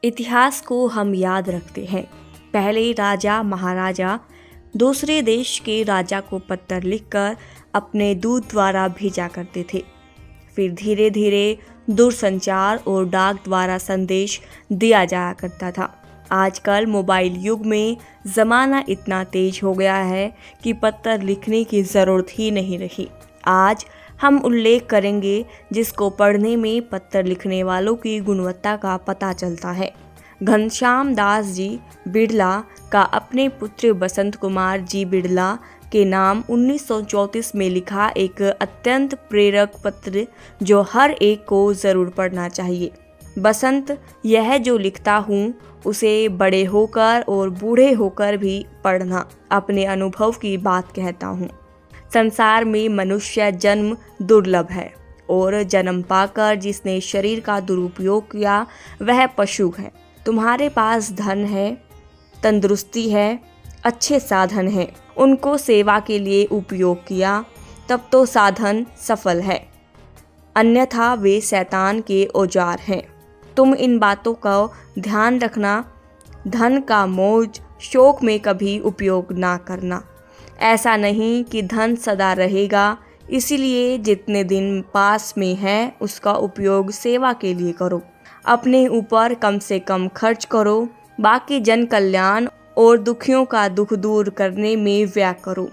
इतिहास को हम याद रखते हैं। पहले राजा महाराजा दूसरे देश के राजा को पत्र लिखकर अपने दूत द्वारा भेजा करते थे। फिर धीरे धीरे दूरसंचार और डाक द्वारा संदेश दिया जाया करता था। आजकल मोबाइल युग में ज़माना इतना तेज हो गया है कि पत्र लिखने की ज़रूरत ही नहीं रही। आज हम उल्लेख करेंगे जिसको पढ़ने में पत्र लिखने वालों की गुणवत्ता का पता चलता है। घनश्याम दास जी बिड़ला का अपने पुत्र बसंत कुमार जी बिड़ला के नाम 1934 में लिखा एक अत्यंत प्रेरक पत्र जो हर एक को ज़रूर पढ़ना चाहिए। बसंत, यह जो लिखता हूँ उसे बड़े होकर और बूढ़े होकर भी पढ़ना। अपने अनुभव की बात कहता हूँ। संसार में मनुष्य जन्म दुर्लभ है और जन्म पाकर जिसने शरीर का दुरुपयोग किया वह पशु है। तुम्हारे पास धन है, तंदुरुस्ती है, अच्छे साधन हैं, उनको सेवा के लिए उपयोग किया तब तो साधन सफल है, अन्यथा वे शैतान के औजार हैं। तुम इन बातों का ध्यान रखना। धन का मौज शौक में कभी उपयोग ना करना। ऐसा नहीं कि धन सदा रहेगा, इसीलिए जितने दिन पास में है उसका उपयोग सेवा के लिए करो। अपने ऊपर कम से कम खर्च करो, बाकी जन कल्याण और दुखियों का दुख दूर करने में व्यय करो।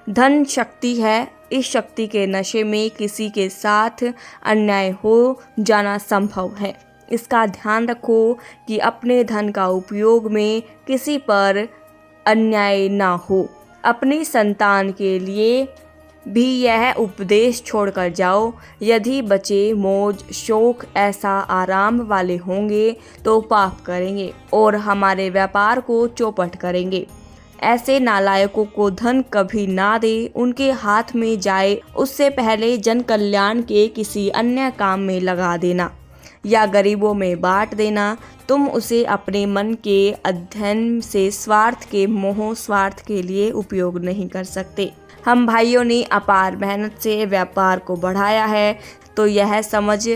धन शक्ति है, इस शक्ति के नशे में किसी के साथ अन्याय हो जाना संभव है। इसका ध्यान रखो कि अपने धन का उपयोग में किसी पर अन्याय ना हो। अपनी संतान के लिए भी यह उपदेश छोड़कर जाओ। यदि बच्चे मौज शौक ऐसा आराम वाले होंगे तो पाप करेंगे और हमारे व्यापार को चौपट करेंगे। ऐसे नालायकों को धन कभी ना दे, उनके हाथ में जाए उससे पहले जन कल्याण के किसी अन्य काम में लगा देना या गरीबों में बांट देना। तुम उसे अपने मन के अध्ययन से स्वार्थ के मोह स्वार्थ के लिए उपयोग नहीं कर सकते। हम भाइयों ने अपार मेहनत से व्यापार को बढ़ाया है तो यह समझ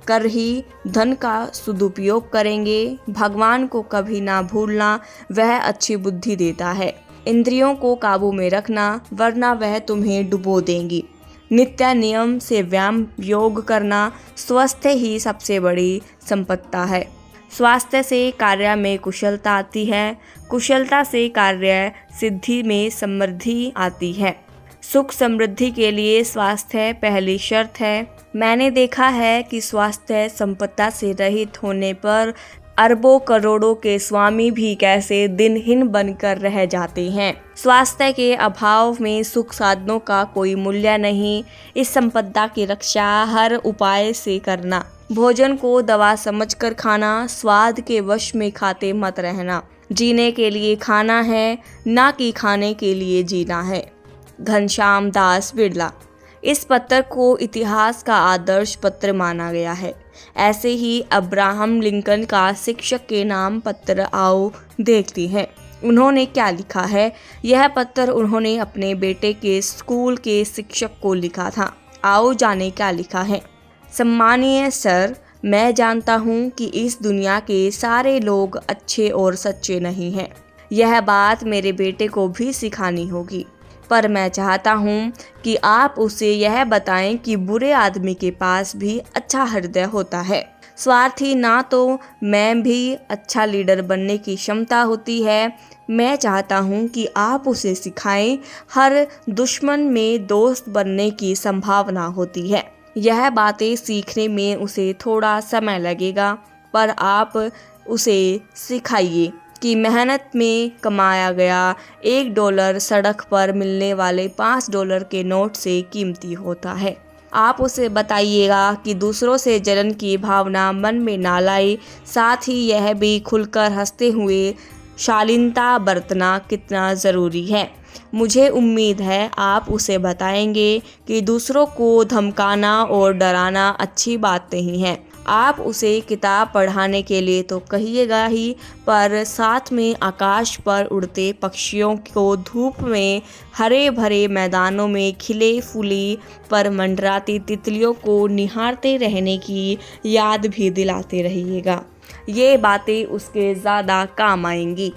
कर ही धन का सदुपयोग करेंगे। भगवान को कभी ना भूलना, वह अच्छी बुद्धि देता है। इंद्रियों को काबू में रखना वरना वह तुम्हें डुबो देंगी। नित्य नियम से व्यायाम योग करना, स्वस्थ ही सबसे बड़ी संपत्ति है। स्वास्थ्य से कार्य में कुशलता आती है, कुशलता से कार्य सिद्धि में समृद्धि आती है। सुख समृद्धि के लिए स्वास्थ्य पहली शर्त है। मैंने देखा है कि स्वास्थ्य संपत्ति से रहित होने पर अरबों करोड़ों के स्वामी भी कैसे दिनहीन बनकर रह जाते हैं। स्वास्थ्य के अभाव में सुख साधनों का कोई मूल्य नहीं। इस संपदा की रक्षा हर उपाय से करना। भोजन को दवा समझकर खाना, स्वाद के वश में खाते मत रहना। जीने के लिए खाना है, ना कि खाने के लिए जीना है। घनश्याम दास बिड़ला। इस पत्र को इतिहास का आदर्श पत्र माना गया है। ऐसे ही अब्राहम लिंकन का शिक्षक के नाम पत्र आओ देखते हैं उन्होंने क्या लिखा है। यह पत्र उन्होंने अपने बेटे के स्कूल के शिक्षक को लिखा था। आओ जाने क्या लिखा है। सम्मानीय सर, मैं जानता हूँ कि इस दुनिया के सारे लोग अच्छे और सच्चे नहीं हैं। यह बात मेरे बेटे को भी सिखानी होगी, पर मैं चाहता हूँ कि आप उसे यह बताएं कि बुरे आदमी के पास भी अच्छा हृदय होता है। स्वार्थी ना तो मैं भी अच्छा लीडर बनने की क्षमता होती है। मैं चाहता हूँ कि आप उसे सिखाएं हर दुश्मन में दोस्त बनने की संभावना होती है। यह बातें सीखने में उसे थोड़ा समय लगेगा, पर आप उसे सिखाइए कि मेहनत में कमाया गया $1 सड़क पर मिलने वाले $5 के नोट से कीमती होता है। आप उसे बताइएगा कि दूसरों से जलन की भावना मन में ना लाए, साथ ही यह भी खुलकर हंसते हुए शालीनता बरतना कितना ज़रूरी है। मुझे उम्मीद है आप उसे बताएंगे कि दूसरों को धमकाना और डराना अच्छी बात नहीं है। आप उसे किताब पढ़ाने के लिए तो कहिएगा ही, पर साथ में आकाश पर उड़ते पक्षियों को धूप में हरे भरे मैदानों में खिले फूली पर मंडराती तितलियों को निहारते रहने की याद भी दिलाते रहिएगा। ये बातें उसके ज़्यादा काम आएंगी।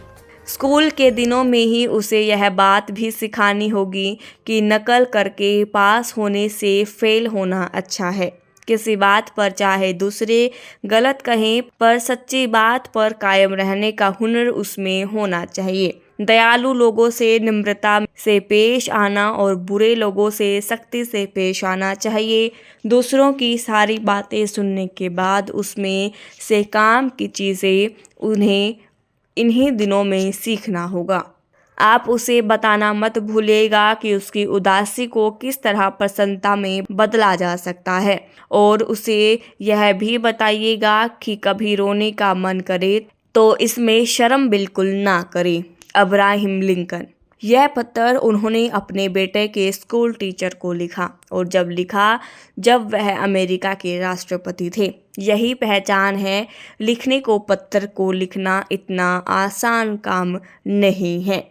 स्कूल के दिनों में ही उसे यह बात भी सिखानी होगी कि नकल करके पास होने से फेल होना अच्छा है। किसी बात पर चाहे दूसरे गलत कहें, पर सच्ची बात पर कायम रहने का हुनर उसमें होना चाहिए। दयालु लोगों से नम्रता से पेश आना और बुरे लोगों से सख्ती से पेश आना चाहिए। दूसरों की सारी बातें सुनने के बाद उसमें से काम की चीज़ें उन्हें इन्हीं दिनों में सीखना होगा। आप उसे बताना मत भूलिएगा कि उसकी उदासी को किस तरह प्रसन्नता में बदला जा सकता है, और उसे यह भी बताइएगा कि कभी रोने का मन करे तो इसमें शर्म बिल्कुल ना करे। Abraham Lincoln. यह पत्र उन्होंने अपने बेटे के स्कूल टीचर को लिखा, और जब वह अमेरिका के राष्ट्रपति थे। यही पहचान है। लिखने को पत्र को लिखना इतना आसान काम नहीं है।